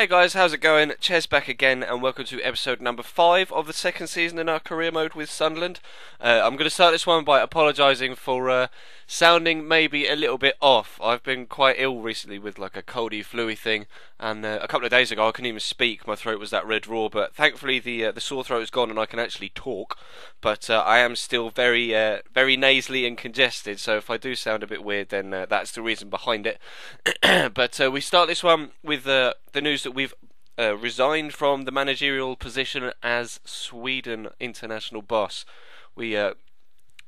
Hey guys, how's it going? Ches back again, and welcome to episode number 5 of the second season in our career mode with Sunderland. I'm going to start this one by apologising for sounding maybe a little bit off. I've been quite ill recently with like a coldy, fluey thing, and a couple of days ago I couldn't even speak. My throat was that red raw, but thankfully the sore throat is gone and I can actually talk. But I am still very nasally and congested, so if I do sound a bit weird, then that's the reason behind it. But we start this one with the news that we've resigned from the managerial position as Sweden international boss.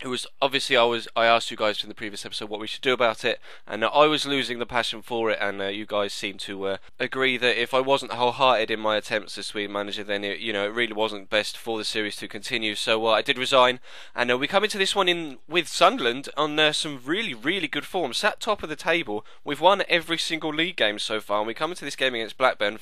It was obviously I asked you guys in the previous episode what we should do about it, and I was losing the passion for it, and you guys seemed to agree that if I wasn't wholehearted in my attempts as Sweden manager, then it really wasn't best for the series to continue. So I did resign, and we come into this one in with Sunderland on some really good form, sat top of the table. We've won every single league game so far, and we come into this game against Blackburn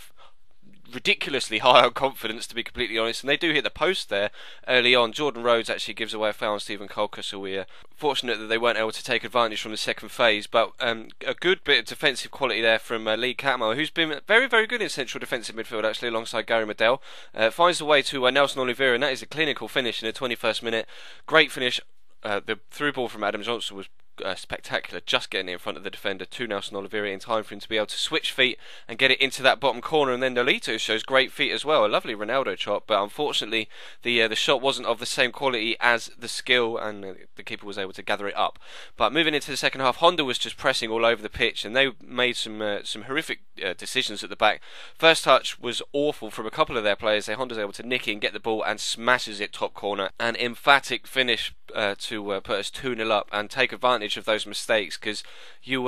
ridiculously high on confidence, to be completely honest, and they do hit the post there early on. Jordan Rhodes actually gives away a foul on Stephen Colker, so we're fortunate that they weren't able to take advantage from the second phase. But a good bit of defensive quality there from Lee Catmull, who's been very good in central defensive midfield actually, alongside Gary Medell. Finds the way to Nelson Oliveira, and that is a clinical finish in the 21st minute. Great finish. The through ball from Adam Johnson was spectacular, just getting it in front of the defender to Nelson Oliveira in time for him to be able to switch feet and get it into that bottom corner. And then Nolito shows great feet as well, a lovely Ronaldo chop, but unfortunately the shot wasn't of the same quality as the skill, and the keeper was able to gather it up. But moving into the second half, Honda was just pressing all over the pitch, and they made some horrific decisions at the back. First touch was awful from a couple of their players. Honda's able to nick in, get the ball, and smashes it top corner. An emphatic finish to put us 2-0 up and take advantage of those mistakes, because you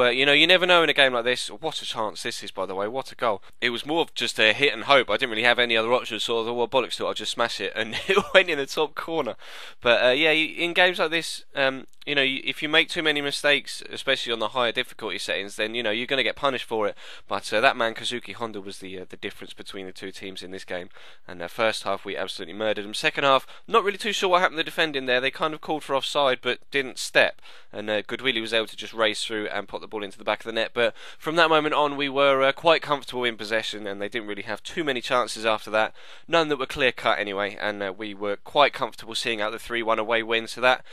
never know in a game like this. What a chance this is, by the way, what a goal. It was more of just a hit and hope. I didn't really have any other options, so I thought, well, bollocks to it, I'll just smash it, and it went in the top corner. But in games like this, if you make too many mistakes, especially on the higher difficulty settings, then you're going to get punished for it. But that man Kazuki Honda was the difference between the two teams in this game. And first half we absolutely murdered them. Second half, not really too sure what happened to the defending there. They kind of called for offside but didn't step, and Goodwillie was able to just race through and put the ball into the back of the net. But from that moment on, we were quite comfortable in possession, and they didn't really have too many chances after that. None that were clear cut anyway, and we were quite comfortable seeing out the 3-1 away win. So that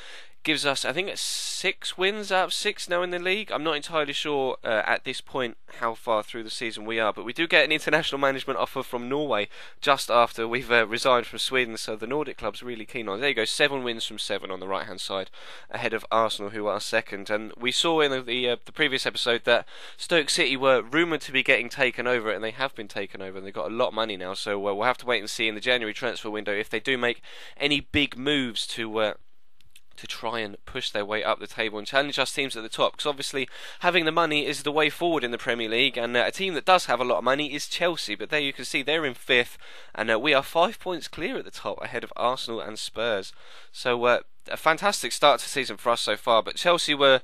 gives us, I think it's 6 wins out of 6 now in the league. I'm not entirely sure at this point how far through the season we are, but we do get an international management offer from Norway just after we've resigned from Sweden, so the Nordic club's really keen on it. There you go, 7 wins from 7 on the right hand side, ahead of Arsenal, who are second. And we saw in the previous episode that Stoke City were rumoured to be getting taken over, and they have been taken over, and they've got a lot of money now, so we'll have to wait and see in the January transfer window if they do make any big moves to try and push their way up the table and challenge us teams at the top, because obviously having the money is the way forward in the Premier League, and a team that does have a lot of money is Chelsea. But there you can see they're in 5th, and we are 5 points clear at the top, ahead of Arsenal and Spurs. So a fantastic start to the season for us so far, but Chelsea were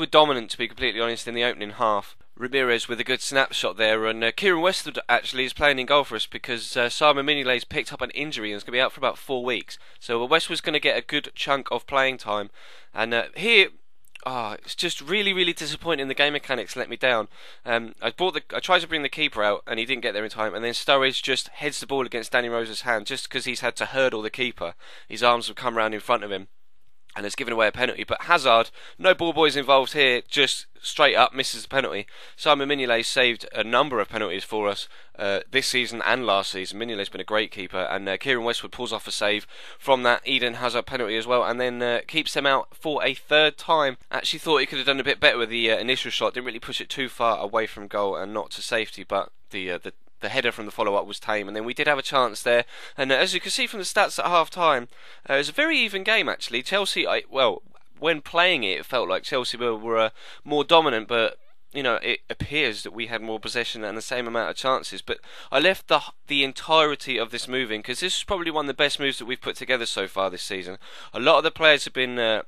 dominant, to be completely honest, in the opening half. Ramirez with a good snapshot there, and Kieran Westwood actually is playing in goal for us because Simon Mignolet's picked up an injury and is going to be out for about 4 weeks. So Westwood's going to get a good chunk of playing time. And here, it's just really disappointing. The game mechanics let me down. I tried to bring the keeper out and he didn't get there in time, and then Sturridge just heads the ball against Danny Rose's hand just because he's had to hurdle the keeper. His arms have come round in front of him and has given away a penalty. But Hazard, no ball boys involved here, just straight up misses the penalty. Simon Mignolet saved a number of penalties for us this season and last season. Mignolet's been a great keeper, and Kieran Westwood pulls off a save from that Eden Hazard penalty as well, and then keeps them out for a 3rd time. Actually thought he could have done a bit better with the initial shot, didn't really push it too far away from goal and not to safety, but the header from the follow-up was tame, and then we did have a chance there. And as you can see from the stats at half-time, it was a very even game actually. Chelsea, when playing it, it felt like Chelsea were more dominant, but it appears that we had more possession and the same amount of chances. But I left the entirety of this move in, because this is probably one of the best moves that we've put together so far this season. A lot of the players have been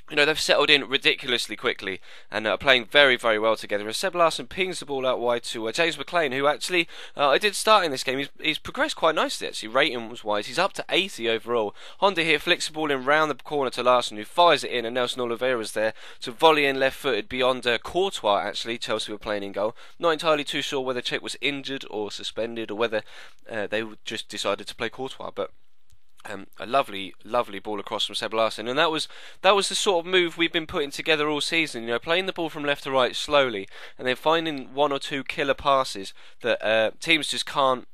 they've settled in ridiculously quickly and are playing very, very well together. As Seb Larsson pings the ball out wide to James McLean, who actually I did start in this game. He's progressed quite nicely actually, ratings-wise. He's up to 80 overall. Honda here flicks the ball in round the corner to Larsson, who fires it in, and Nelson Oliveira's there to volley in left-footed beyond Courtois. Actually, Chelsea were playing in goal. Not entirely too sure whether Czech was injured or suspended, or whether they just decided to play Courtois, but. A lovely, lovely ball across from Seb Larsson, and that was the sort of move we've been putting together all season. Playing the ball from left to right slowly, and then finding one or two killer passes that teams just can't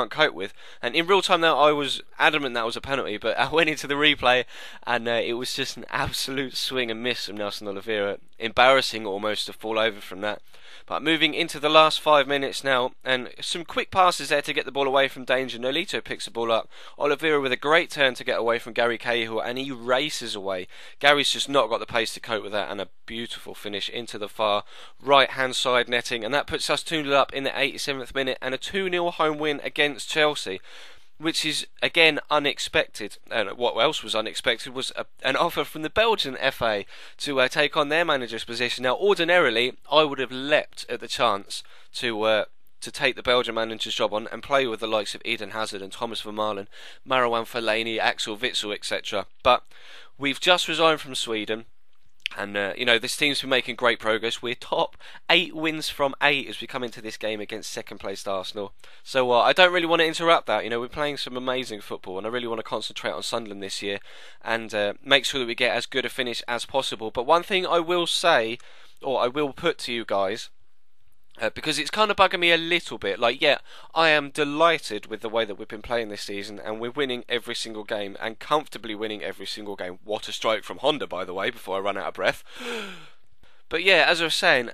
cope with. And in real time now, I was adamant that was a penalty, but I went into the replay, and it was just an absolute swing and miss from Nelson Oliveira. Embarrassing almost to fall over from that. But moving into the last 5 minutes now, and some quick passes there to get the ball away from danger. Nolito picks the ball up. Oliveira with a great turn to get away from Gary Cahill, and he races away. Gary's just not got the pace to cope with that, and a beautiful finish into the far right-hand side netting. And that puts us 2-0 up in the 87th minute, and a 2-0 home win against Chelsea, which is again unexpected. And what else was unexpected was an offer from the Belgian FA to take on their manager's position. Now, ordinarily, I would have leapt at the chance to take the Belgian manager's job on and play with the likes of Eden Hazard and Thomas Vermaelen, Marouane Fellaini, Axel Witsel, etc. But we've just resigned from Sweden. And, this team's been making great progress. We're top 8 wins from 8 as we come into this game against second-placed Arsenal. So I don't really want to interrupt that. We're playing some amazing football, and I really want to concentrate on Sunderland this year and make sure that we get as good a finish as possible. But one thing I will say, or I will put to you guys, because it's kind of bugging me a little bit. I am delighted with the way that we've been playing this season, and we're winning every single game, and comfortably winning every single game. What a strike from Honda, by the way, before I run out of breath. But yeah, as I was saying,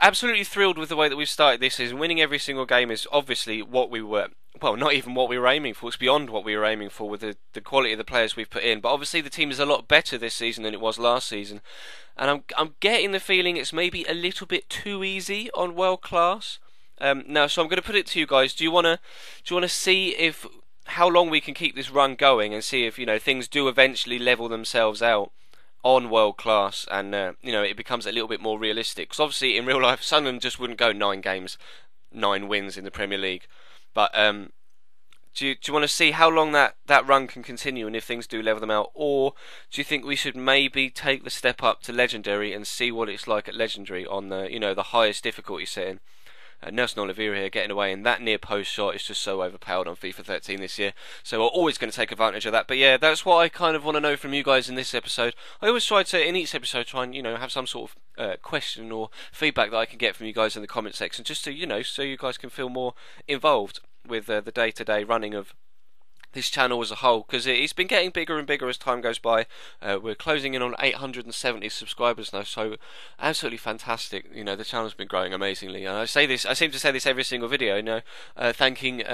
absolutely thrilled with the way that we've started this season. Winning every single game is obviously what we were... Well, not even what we were aiming for. It's beyond what we were aiming for with the quality of the players we've put in. But obviously the team is a lot better this season than it was last season. And I'm getting the feeling it's maybe a little bit too easy on world class. Now, so I'm going to put it to you guys. Do you want to see how long we can keep this run going, and see if things do eventually level themselves out on world class, and it becomes a little bit more realistic? Because obviously in real life, Sunderland just wouldn't go 9 games, 9 wins in the Premier League. But do you want to see how long that run can continue, and if things do level them out? Or do you think we should maybe take the step up to Legendary and see what it's like at Legendary on the highest difficulty setting? Nelson Oliveira here getting away, and that near post shot is just so overpowered on FIFA 13 this year. So we're always going to take advantage of that. But yeah, that's what I kind of want to know from you guys in this episode. I always try to, in each episode, try and have some sort of question or feedback that I can get from you guys in the comment section, just to so you guys can feel more involved with the day-to-day running of this channel as a whole, because it's been getting bigger and bigger as time goes by. We're closing in on 870 subscribers now, so absolutely fantastic. The channel's been growing amazingly, and I seem to say this every single video. Thanking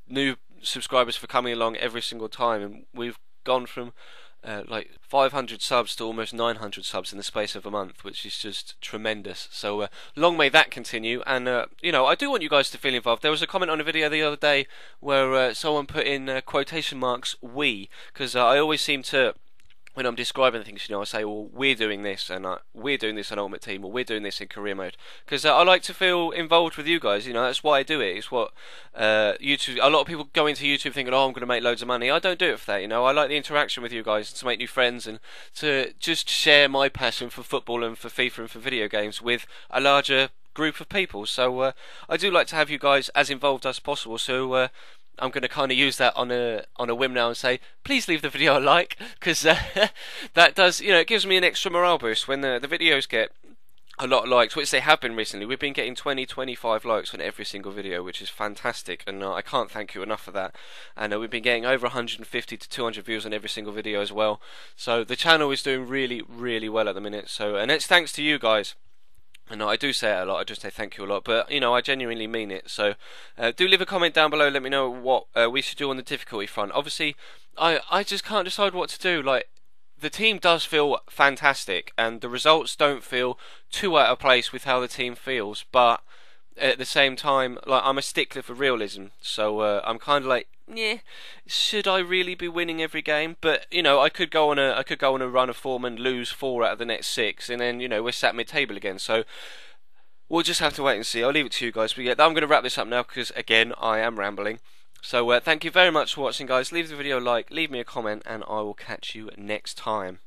new subscribers for coming along every single time, and we've gone from 500 subs to almost 900 subs in the space of a month, which is just tremendous. So long may that continue. And I do want you guys to feel involved. There was a comment on a video the other day where someone put in quotation marks "we," because I always seem to, when I'm describing things, I say, well, we're doing this, and we're doing this in Ultimate Team, or we're doing this in Career Mode, because I like to feel involved with you guys. That's why I do it. It's what YouTube. A lot of people go into YouTube thinking, oh, I'm going to make loads of money. I don't do it for that. I like the interaction with you guys, to make new friends, and to just share my passion for football and for FIFA and for video games with a larger group of people. So I do like to have you guys as involved as possible. So I'm going to kind of use that on a whim now and say, please leave the video a like, because that does, it gives me an extra morale boost when the videos get a lot of likes, which they have been recently. We've been getting 20-25 likes on every single video, which is fantastic, and I can't thank you enough for that. And we've been getting over 150 to 200 views on every single video as well. So the channel is doing really, really well at the minute. So, and it's thanks to you guys. And I do say it a lot, I just say thank you a lot, but I genuinely mean it. So do leave a comment down below, let me know what we should do on the difficulty front. Obviously, I just can't decide what to do. The team does feel fantastic, and the results don't feel too out of place with how the team feels, but at the same time, like I'm a stickler for realism, so I'm kind of like, yeah, should I really be winning every game? But you know, I could go on a run of form and lose 4 out of the next 6, and then you know we're sat mid-table again. So we'll just have to wait and see. I'll leave it to you guys. But yeah, I'm going to wrap this up now because again I am rambling. So thank you very much for watching, guys. Leave the video a like, leave me a comment, and I will catch you next time.